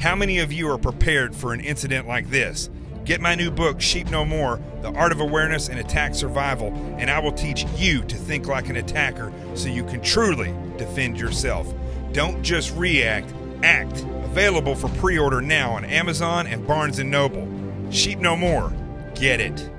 How many of you are prepared for an incident like this? Get my new book, Sheep No More, The Art of Awareness and Attack Survival, and I will teach you to think like an attacker so you can truly defend yourself. Don't just react, act. Available for pre-order now on Amazon and Barnes & Noble. Sheep No More. Get it.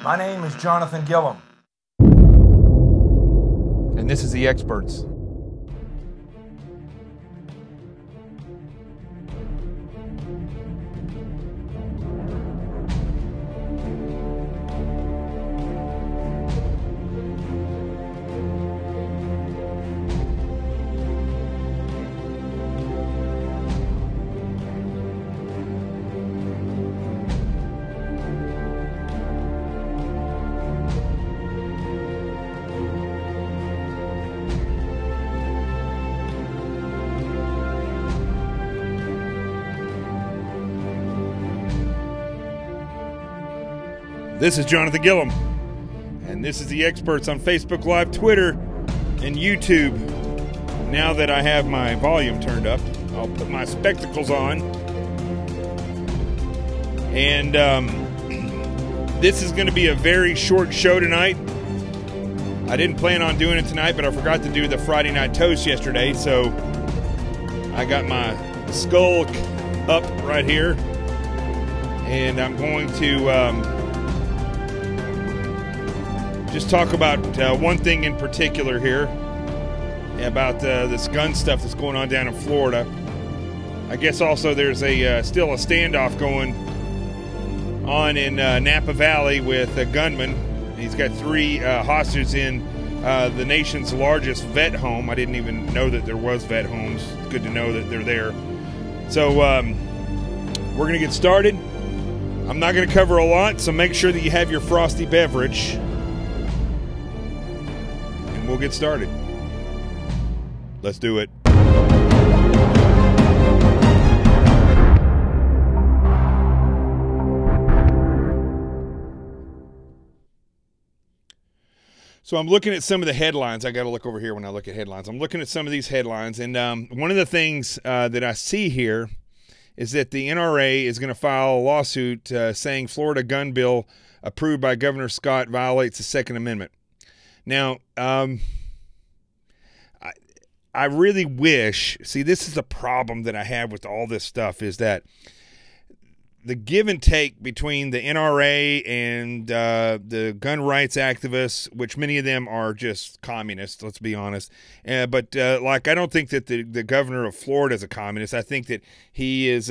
My name is Jonathan Gillum. And this is The Experts. This is Jonathan Gillum, and this is The Experts on Facebook Live, Twitter, and YouTube. Now that I have my volume turned up, I'll put my spectacles on. And this is going to be a very short show tonight. I didn't plan on doing it tonight, but I forgot to do the Friday Night Toast yesterday, so I got my skull up right here, and I'm going to just talk about one thing in particular here, about this gun stuff that's going on down in Florida. I guess also there's still a standoff going on in Napa Valley with a gunman. He's got 3 hostages in the nation's largest vet home. I didn't even know that there was vet homes. It's good to know that they're there. So we're going to get started. I'm not going to cover a lot, so make sure that you have your frosty beverage. And we'll get started. Let's do it. So I'm looking at some of the headlines. I got to look over here when I look at headlines. I'm looking at some of these headlines, and one of the things that I see here is that the NRA is going to file a lawsuit saying Florida gun bill approved by Governor Scott violates the Second Amendment. Now, I really wish, see, this is the problem that I have with all this stuff, is that the give and take between the NRA and the gun rights activists, which many of them are just communists, let's be honest. But I don't think that the governor of Florida is a communist. I think that he is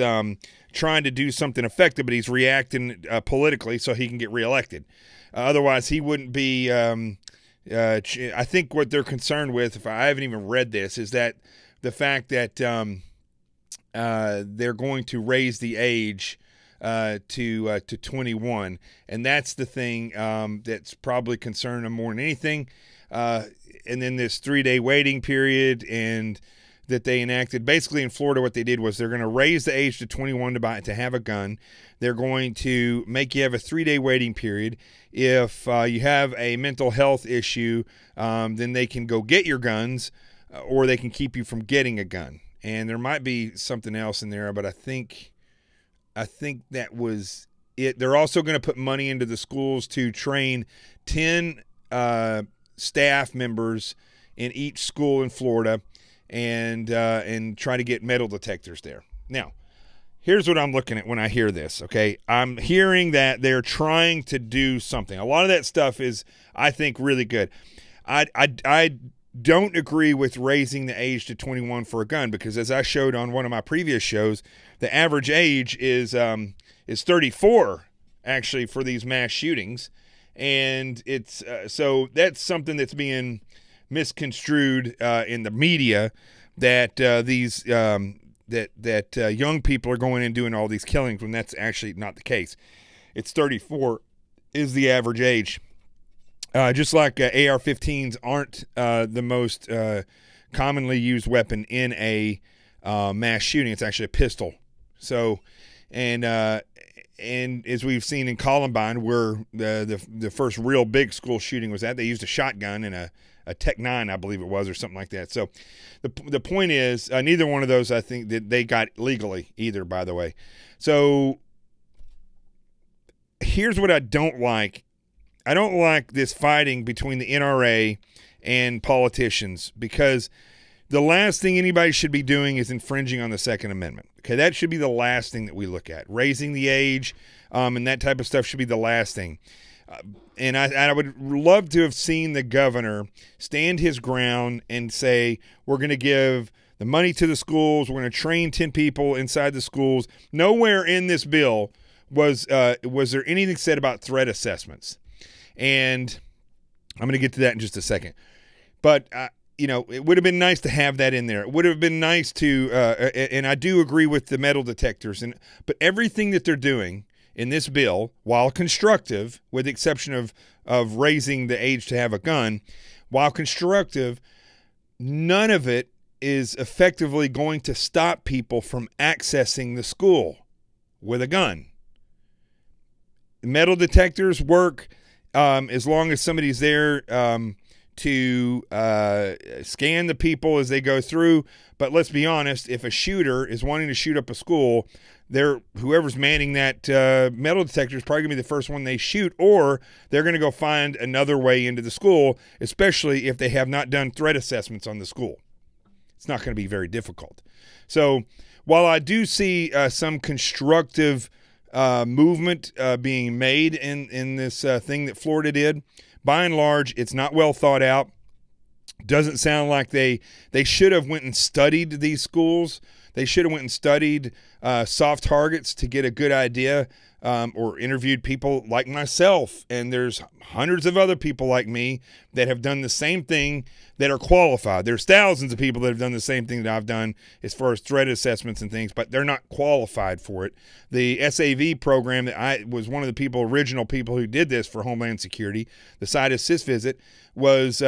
trying to do something effective, but he's reacting politically so he can get reelected. Otherwise, he wouldn't be I think what they're concerned with, if I haven't even read this, is that the fact that they're going to raise the age to 21, and that's the thing that's probably concerning them more than anything. And then this 3-day waiting period, and that they enacted basically in Florida. What they did was they're going to raise the age to 21 to have a gun. They're going to make you have a 3-day waiting period. If you have a mental health issue, then they can go get your guns, or they can keep you from getting a gun. And there might be something else in there, but I think that was it. They're also going to put money into the schools to train 10 staff members in each school in Florida, and try to get metal detectors there. Now, here's what I'm looking at when I hear this, okay? I'm hearing that they're trying to do something. A lot of that stuff is, I think, really good. I don't agree with raising the age to 21 for a gun, because as I showed on one of my previous shows, the average age is 34 actually for these mass shootings, and it's so that's something that's being misconstrued in the media, that these that young people are going and doing all these killings, when that's actually not the case. It's 34 is the average age. Just like AR-15s aren't the most commonly used weapon in a mass shooting. It's actually a pistol. So, and as we've seen in Columbine, where the first real big school shooting was at, they used a shotgun and a Tech 9, I believe it was, or something like that. So the point is, neither one of those, I think, that they got legally either, by the way. So here's what I don't like. I don't like this fighting between the NRA and politicians, because the last thing anybody should be doing is infringing on the Second Amendment. Okay, that should be the last thing that we look at. Raising the age and that type of stuff should be the last thing. And I would love to have seen the governor stand his ground and say, we're going to give the money to the schools, we're going to train 10 people inside the schools. Nowhere in this bill was there anything said about threat assessments. And I'm going to get to that in just a second. But, it would have been nice to have that in there. It would have been nice to, and I do agree with the metal detectors. But everything that they're doing in this bill, while constructive, with the exception of raising the age to have a gun, while constructive, none of it is effectively going to stop people from accessing the school with a gun. Metal detectors work as long as somebody's there to scan the people as they go through. But let's be honest, if a shooter is wanting to shoot up a school, whoever's manning that metal detector is probably going to be the first one they shoot, or they're going to go find another way into the school, especially if they have not done threat assessments on the school. It's not going to be very difficult. So while I do see some constructive movement being made in this thing that Florida did, by and large, it's not well thought out. Doesn't sound like they should have went and studied these schools. They should have went and studied soft targets to get a good idea, or interviewed people like myself. And there's hundreds of other people like me that have done the same thing that are qualified. There's thousands of people that have done the same thing that I've done as far as threat assessments and things, but they're not qualified for it. The SAV program, that I was one of the original people who did this for Homeland Security, the Site Assist Visit, was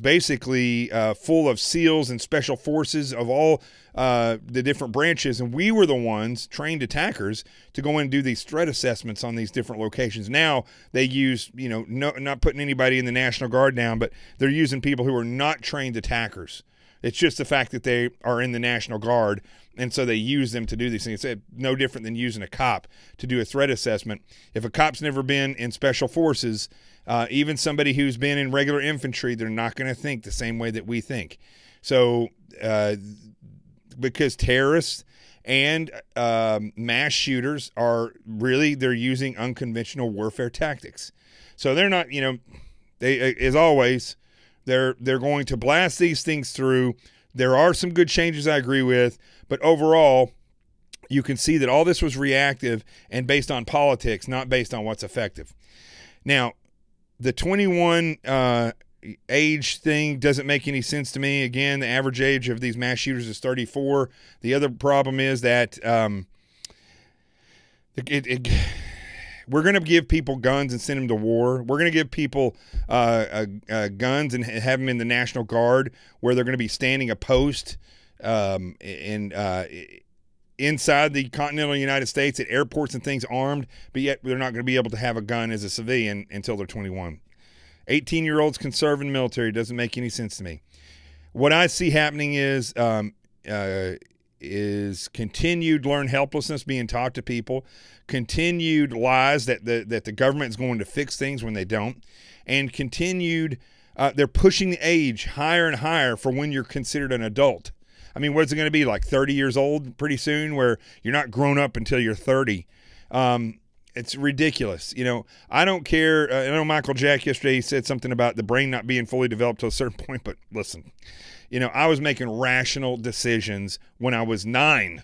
basically full of SEALs and special forces of all the different branches, and we were the ones, trained attackers, to go in and do do these threat assessments on these different locations. Now they use, not putting anybody in the National Guard down, but they're using people who are not trained attackers. It's just the fact that they are in the National Guard, and so they use them to do these things. It's no different than using a cop to do a threat assessment. If a cop's never been in special forces, even somebody who's been in regular infantry, they're not going to think the same way that we think. So because terrorists and mass shooters they're using unconventional warfare tactics. So they're not, they, as always, they're going to blast these things through. There are some good changes I agree with, but overall, you can see that all this was reactive and based on politics, not based on what's effective. Now, the 21 age thing doesn't make any sense to me. Again, the average age of these mass shooters is 34. The other problem is that we're going to give people guns and send them to war. We're going to give people guns and have them in the National Guard, where they're going to be standing a post inside the continental United States at airports and things, armed, but yet they're not going to be able to have a gun as a civilian until they're 21. 18-year-olds can serve in the military. Doesn't make any sense to me. What I see happening is continued learned helplessness being taught to people, continued lies that the government is going to fix things when they don't, and continued they're pushing the age higher and higher for when you're considered an adult. I mean, what's it going to be, like 30 years old pretty soon, where you're not grown up until you're 30? It's ridiculous. I don't care. I know Michael Jack yesterday said something about the brain not being fully developed to a certain point, but listen, I was making rational decisions when I was 9.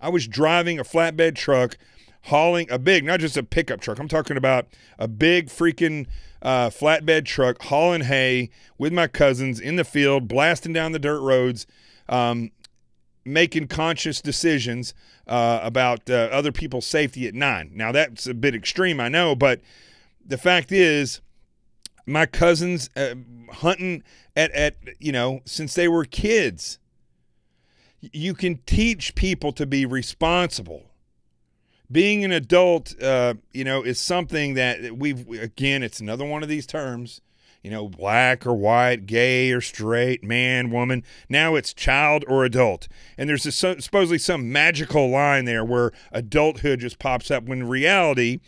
I was driving a flatbed truck, hauling a big, not just a pickup truck. I'm talking about a big freaking flatbed truck, hauling hay with my cousins in the field, blasting down the dirt roads, making conscious decisions about other people's safety at 9. Now, that's a bit extreme, I know, but the fact is, my cousins hunting at since they were kids. You can teach people to be responsible. Being an adult, is something that again, it's another one of these terms, black or white, gay or straight, man, woman. Now it's child or adult. And there's supposedly some magical line there where adulthood just pops up, when in reality,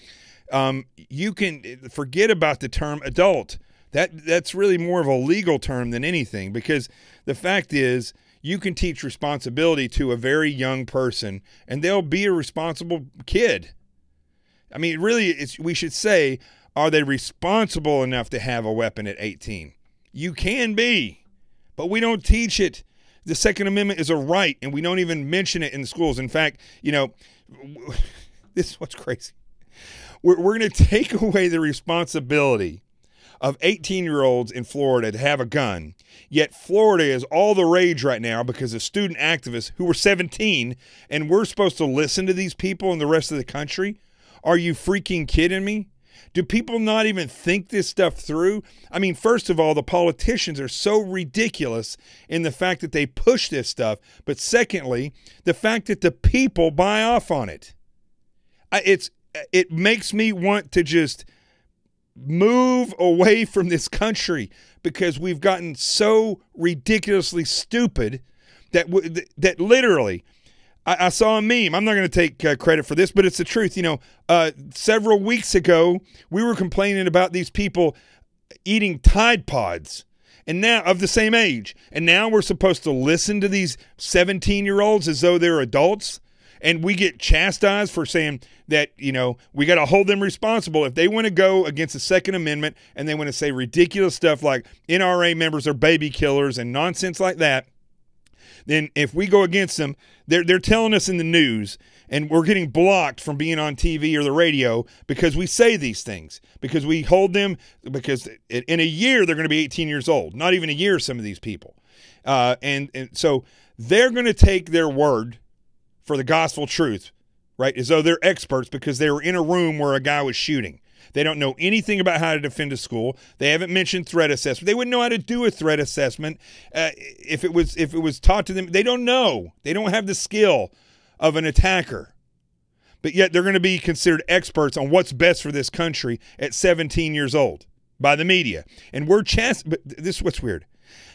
you can forget about the term adult. That's really more of a legal term than anything, because the fact is, you can teach responsibility to a very young person, and they'll be a responsible kid. I mean, really, we should say, are they responsible enough to have a weapon at 18? You can be, but we don't teach it. The Second Amendment is a right, and we don't even mention it in the schools. In fact, this is what's crazy. We're going to take away the responsibility of 18-year-olds in Florida to have a gun, yet Florida is all the rage right now because of student activists who were 17, and we're supposed to listen to these people in the rest of the country? Are you freaking kidding me? Do people not even think this stuff through? I mean, first of all, the politicians are so ridiculous in the fact that they push this stuff, but secondly, the fact that the people buy off on it. It makes me want to just move away from this country, because we've gotten so ridiculously stupid that literally, I saw a meme. I'm not going to take credit for this, but it's the truth. Several weeks ago, we were complaining about these people eating Tide Pods, and now of the same age, and now we're supposed to listen to these 17-year-olds as though they're adults. And we get chastised for saying that, we got to hold them responsible. If they want to go against the Second Amendment and they want to say ridiculous stuff like NRA members are baby killers and nonsense like that, then if we go against them, they're telling us in the news, and we're getting blocked from being on TV or the radio because we say these things, because we hold them, because in a year they're going to be 18 years old. Not even a year, some of these people. And so they're going to take their word for the gospel truth, right, as though they're experts because they were in a room where a guy was shooting. They don't know anything about how to defend a school. They haven't mentioned threat assessment. They wouldn't know how to do a threat assessment if it was taught to them. They don't know. They don't have the skill of an attacker. but yet they're going to be considered experts on what's best for this country at 17 years old by the media. And but this is what's weird.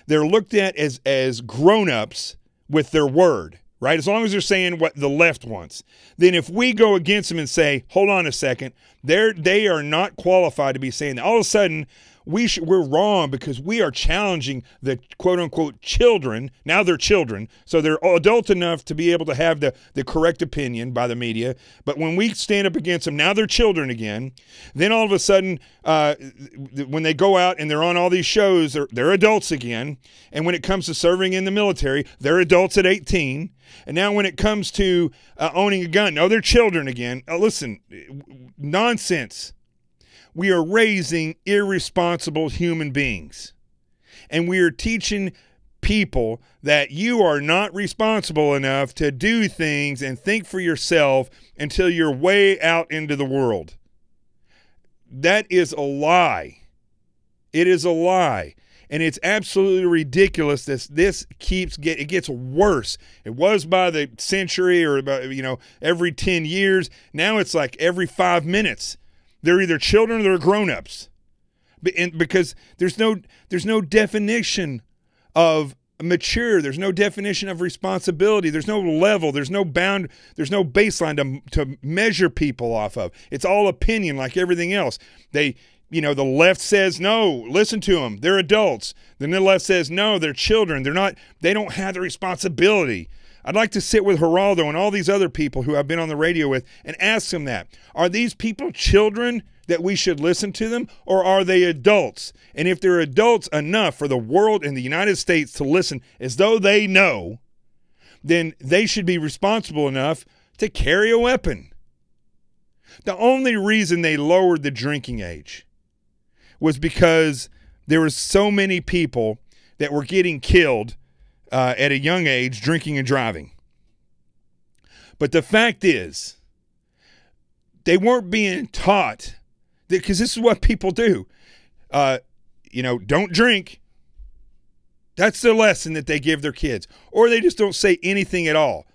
They're looked at as grown-ups with their word, right? As long as they're saying what the left wants. Then if we go against them and say, hold on a second, they are not qualified to be saying that. All of a sudden, we're wrong because we are challenging the quote-unquote children. Now they're children, so they're adult enough to be able to have the correct opinion by the media. But when we stand up against them, now they're children again. Then all of a sudden, when they go out and they're on all these shows, they're adults again. And when it comes to serving in the military, they're adults at 18. And now when it comes to owning a gun, no, they're children again. Listen, nonsense. We are raising irresponsible human beings. And we are teaching people that you are not responsible enough to do things and think for yourself until you're way out into the world. That is a lie. It is a lie. And it's absolutely ridiculous that it gets worse. It was by the century or about, every 10 years. Now it's like every 5 minutes. They're either children or they're grown-ups, because there's no definition of mature. There's no definition of responsibility. There's no level. There's no baseline to measure people off of. It's all opinion, like everything else. The left says no, listen to them. They're adults. Then the left says no, they're children. They don't have the responsibility. I'd like to sit with Geraldo and all these other people who I've been on the radio with and ask them that. Are these people children that we should listen to them, or are they adults? And if they're adults enough for the world and the United States to listen as though they know, then they should be responsible enough to carry a weapon. The only reason they lowered the drinking age was because there were so many people that were getting killed at a young age, drinking and driving. But the fact is, they weren't being taught, because this is what people do. Don't drink. That's the lesson that they give their kids. Or they just don't say anything at all.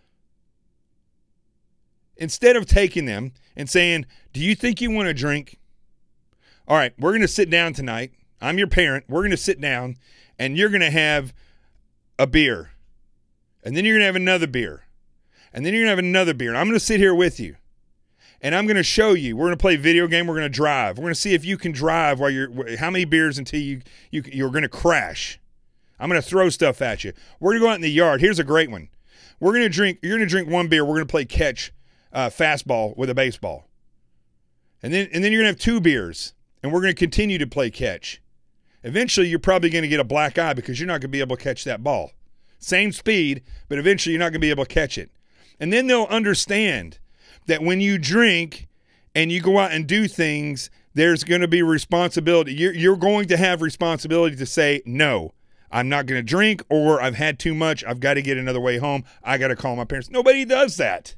Instead of taking them and saying, do you think you want to drink? All right, we're going to sit down tonight. I'm your parent. We're going to sit down, and you're going to have a beer, and then you're going to have another beer, and then you're going to have another beer, and I'm going to sit here with you, and I'm going to show you. We're going to play a video game. We're going to drive. We're going to see if you can drive how many beers until you're going to crash. I'm going to throw stuff at you. We're going to go out in the yard. Here's a great one. You're going to drink one beer. We're going to play catch fastball with a baseball, and then you're going to have two beers, and we're going to continue to play catch. Eventually, you're probably going to get a black eye because you're not going to be able to catch that ball. Same speed, but eventually you're not going to be able to catch it. And then they'll understand that when you drink and you go out and do things, there's going to be responsibility. You're going to have responsibility to say, no, I'm not going to drink, or I've had too much. I've got to get another way home. I got to call my parents. Nobody does that.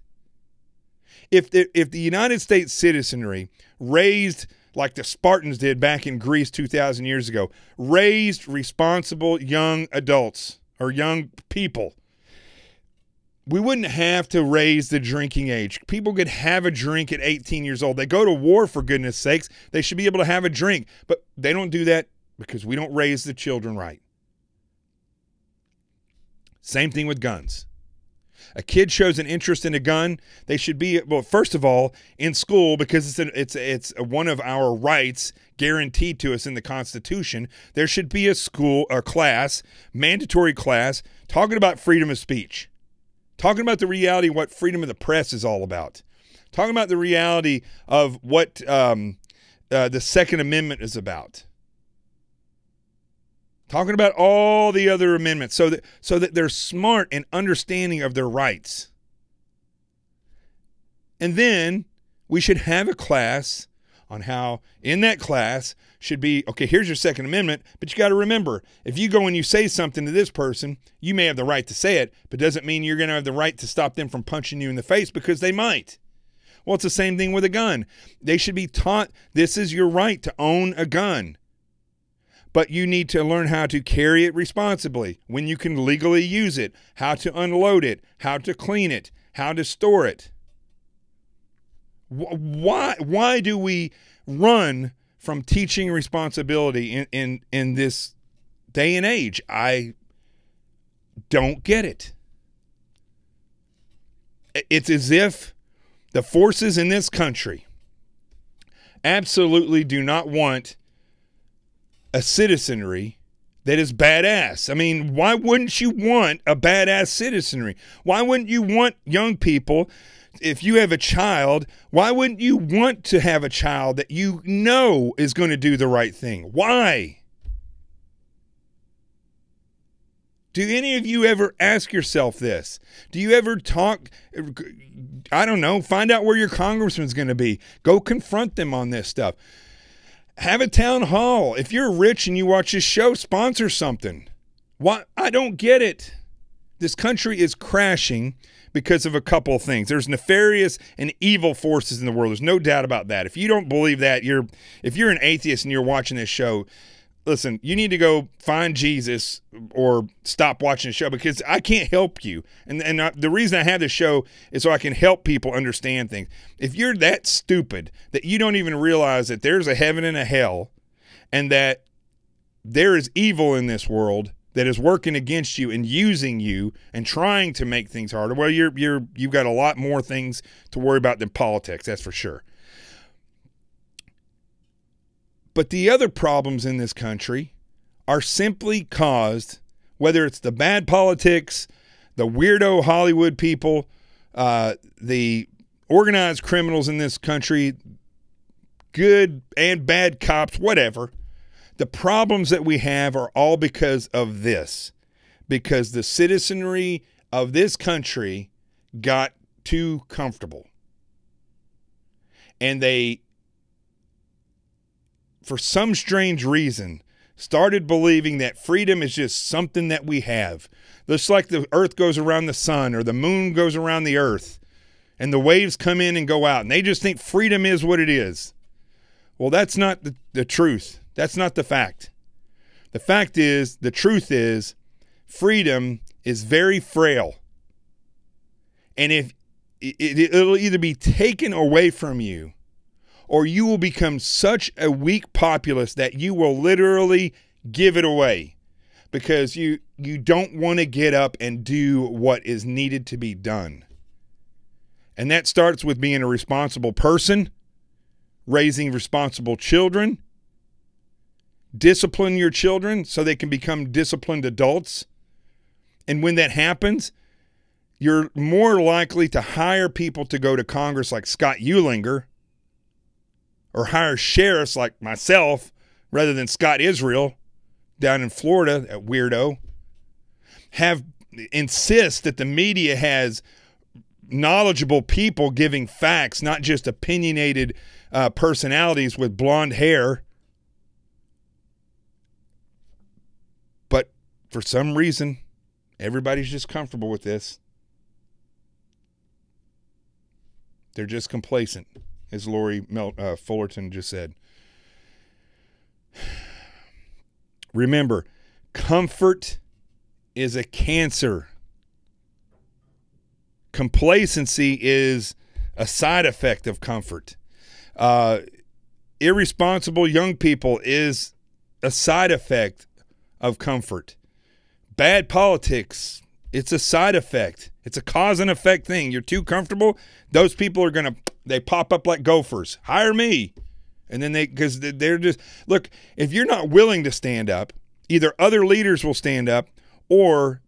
If the United States citizenry raised like the Spartans did back in Greece 2,000 years ago, raised responsible young adults or young people, we wouldn't have to raise the drinking age. People could have a drink at 18 years old. They go to war, for goodness sakes. They should be able to have a drink. But they don't do that because we don't raise the children right. Same thing with guns. A kid shows an interest in a gun, they should be, well, first of all, in school, because it's one of our rights guaranteed to us in the Constitution. There should be a class, mandatory class, talking about freedom of speech, talking about the reality of what freedom of the press is all about, talking about the reality of what the Second Amendment is about. Talking about all the other amendments so that they're smart and understanding of their rights. And then we should have a class on how in that class should be, okay, here's your Second Amendment, but you got to remember, if you go and you say something to this person, you may have the right to say it, but doesn't mean you're going to have the right to stop them from punching you in the face, because they might. Well, it's the same thing with a gun. They should be taught this is your right to own a gun. But you need to learn how to carry it responsibly, when you can legally use it, how to unload it, how to clean it, how to store it. Why do we run from teaching responsibility in this day and age? I don't get it. It's as if the forces in this country absolutely do not want a citizenry that is badass. I mean, why wouldn't you want a badass citizenry? Why wouldn't you want young people? If you have a child, why wouldn't you want to have a child that you know is going to do the right thing? Why? Do any of you ever ask yourself this? Do you ever talk, I don't know, find out where your congressman's going to be. Go confront them on this stuff. Have a town hall. If you're rich and you watch this show, sponsor something. Why? I don't get it. This country is crashing because of a couple of things. There's nefarious and evil forces in the world. There's no doubt about that. If you don't believe that, if you're an atheist and you're watching this show, listen, you need to go find Jesus or stop watching the show, because I can't help you. And the reason I have this show is so I can help people understand things. If you're that stupid that you don't even realize that there's a heaven and a hell and that there is evil in this world that is working against you and using you and trying to make things harder, well, you've got a lot more things to worry about than politics, that's for sure. But the other problems in this country are simply caused, whether it's the bad politics, the weirdo Hollywood people, the organized criminals in this country, good and bad cops, whatever. The problems that we have are all because of this. Because the citizenry of this country got too comfortable. And they, for some strange reason, started believing that freedom is just something that we have. Just like the earth goes around the sun or the moon goes around the earth and the waves come in and go out, and they just think freedom is what it is. Well, that's not the truth. That's not the fact. The fact is, the truth is, freedom is very frail. And if it'll either be taken away from you, or you will become such a weak populace that you will literally give it away because you don't want to get up and do what is needed to be done. And that starts with being a responsible person, raising responsible children, discipline your children so they can become disciplined adults. And when that happens, you're more likely to hire people to go to Congress like Scott Eulinger, or hire sheriffs like myself rather than Scott Israel down in Florida, that weirdo. Insist that the media has knowledgeable people giving facts, not just opinionated personalities with blonde hair. But for some reason, everybody's just comfortable with this. They're just complacent, as Lori Fullerton just said. Remember, comfort is a cancer. Complacency is a side effect of comfort. Irresponsible young people is a side effect of comfort. Bad politics, it's a side effect. It's a cause and effect thing. You're too comfortable, those people are they pop up like gophers. Hire me. And then because they're just, look, if you're not willing to stand up, either other leaders will stand up or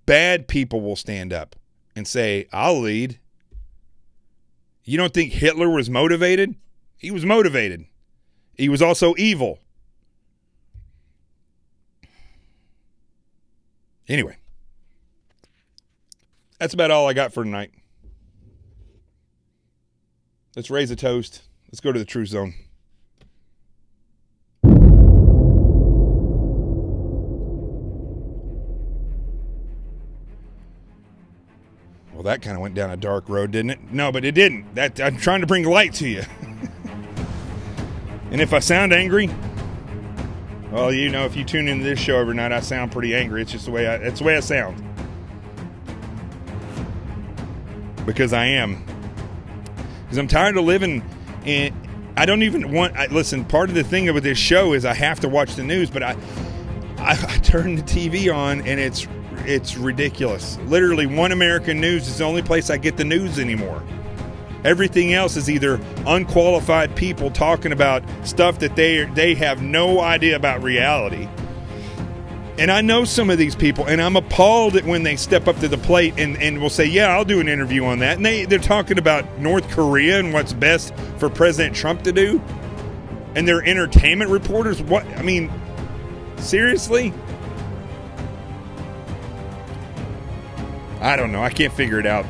bad people will stand up and say, I'll lead. You don't think Hitler was motivated? He was motivated. He was also evil. Anyway, that's about all I got for tonight. Let's raise a toast. Let's go to the Truth Zone. Well, that kind of went down a dark road, didn't it? No, but it didn't. I'm trying to bring light to you. And if I sound angry, well, you know, if you tune into this show every night, I sound pretty angry. It's just the way I sound. Because I am. because I'm tired of living in. I don't even want. Listen, part of the thing with this show is I have to watch the news, but I turn the TV on and it's ridiculous. Literally, One American News is the only place I get the news anymore. Everything else is either unqualified people talking about stuff that they have no idea about reality. And I know some of these people, and I'm appalled at when they step up to the plate and will say, yeah, I'll do an interview on that. And they're talking about North Korea and what's best for President Trump to do. And they're entertainment reporters. What? I mean, seriously? I don't know. I can't figure it out.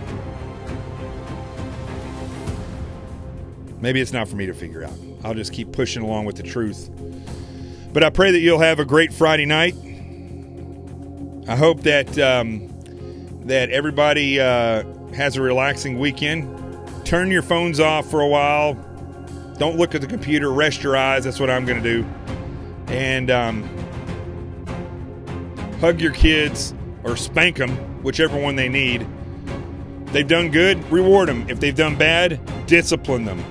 Maybe it's not for me to figure out. I'll just keep pushing along with the truth. But I pray that you'll have a great Friday night. I hope that that everybody has a relaxing weekend. Turn your phones off for a while. Don't look at the computer. Rest your eyes. That's what I'm going to do. And hug your kids or spank them, whichever one they need. If they've done good, reward them. If they've done bad, discipline them.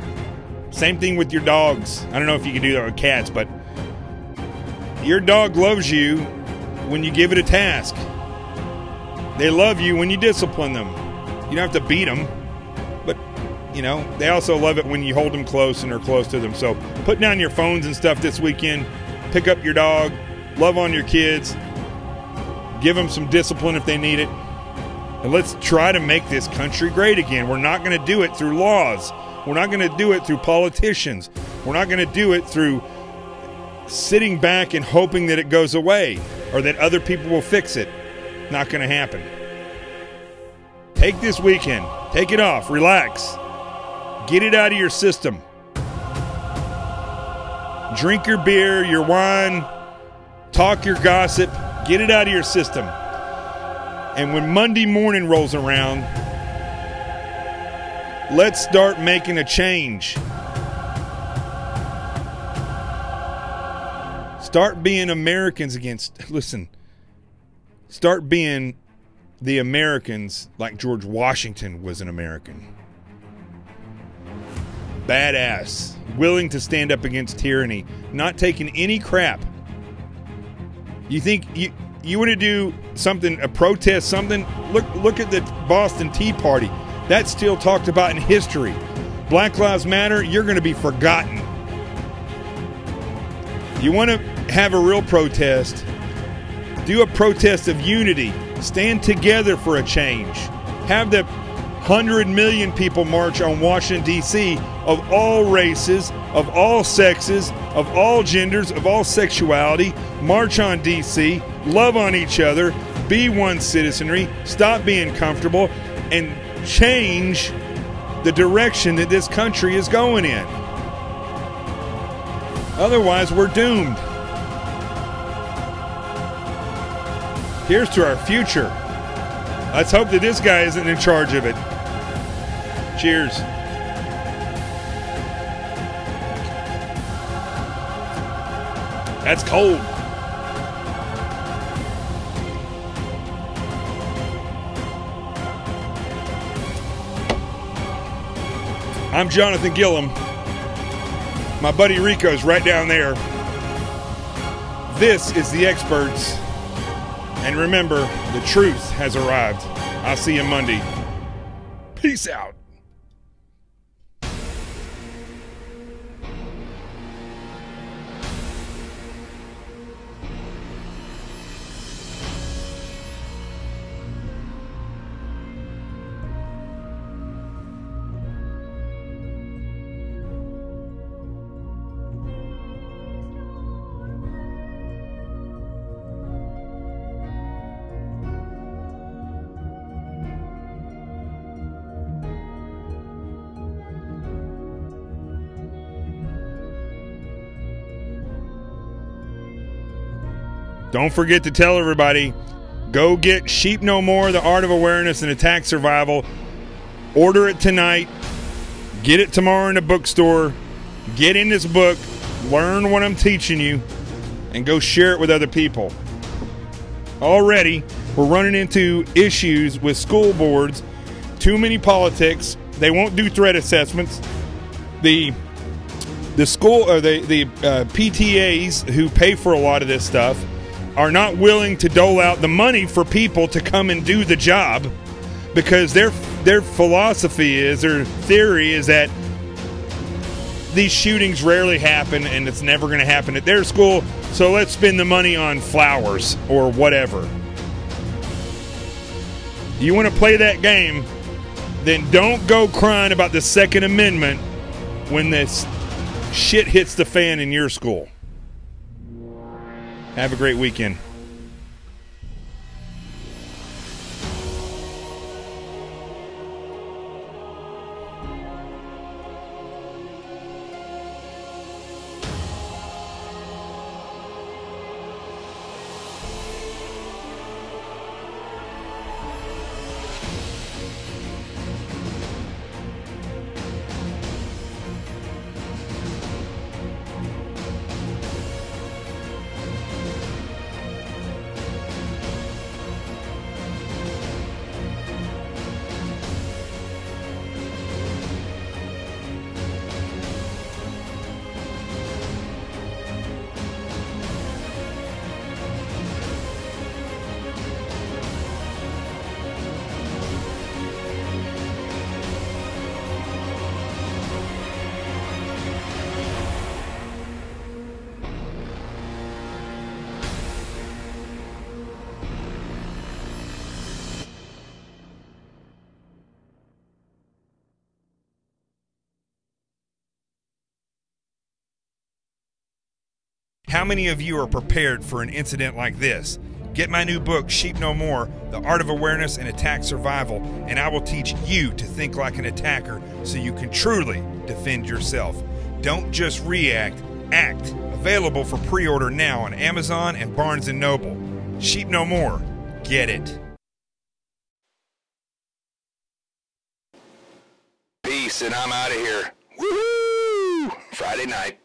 Same thing with your dogs. I don't know if you can do that with cats, but your dog loves you when you give it a task. They love you when you discipline them. You don't have to beat them, but you know, they also love it when you hold them close and are close to them. So put down your phones and stuff this weekend. Pick up your dog. Love on your kids. Give them some discipline if they need it. And let's try to make this country great again. We're not going to do it through laws. We're not going to do it through politicians. We're not going to do it through sitting back and hoping that it goes away or that other people will fix it. Not going to happen. Take this weekend. Take it off. Relax. Get it out of your system. Drink your beer, your wine. Talk your gossip. Get it out of your system. And when Monday morning rolls around, let's start making a change. Start being Americans against, listen, start being the Americans like George Washington was an American. Badass, willing to stand up against tyranny, not taking any crap. You think you want to do something, a protest, something? Look at the Boston Tea Party. That's still talked about in history. Black Lives Matter, you're going to be forgotten. You want to have a real protest, do a protest of unity. Stand together for a change. Have the 100 million people march on Washington, D.C. of all races, of all sexes, of all genders, of all sexuality. March on D.C., love on each other, be one citizenry, stop being comfortable, and change the direction that this country is going in. Otherwise, we're doomed. Here's to our future. Let's hope that this guy isn't in charge of it. Cheers. That's cold. I'm Jonathan Gillum. My buddy Rico's right down there. This is The Experts. And remember, the truth has arrived. I'll see you Monday. Peace out. Don't forget to tell everybody, go get Sheep No More, The Art of Awareness and Attack Survival. Order it tonight. Get it tomorrow in the bookstore. Get in this book. Learn what I'm teaching you. And go share it with other people. Already, we're running into issues with school boards. Too many politics. They won't do threat assessments. The school or the PTAs who pay for a lot of this stuff are not willing to dole out the money for people to come and do the job, because their philosophy is, their theory is that these shootings rarely happen and it's never going to happen at their school, so let's spend the money on flowers or whatever. You want to play that game, then don't go crying about the Second Amendment when this shit hits the fan in your school. Have a great weekend. How many of you are prepared for an incident like this? Get my new book, Sheep No More, The Art of Awareness and Attack Survival, and I will teach you to think like an attacker so you can truly defend yourself. Don't just react, act. Available for pre-order now on Amazon and Barnes & Noble. Sheep No More. Get it. Peace, and I'm out of here. Woohoo! Friday night.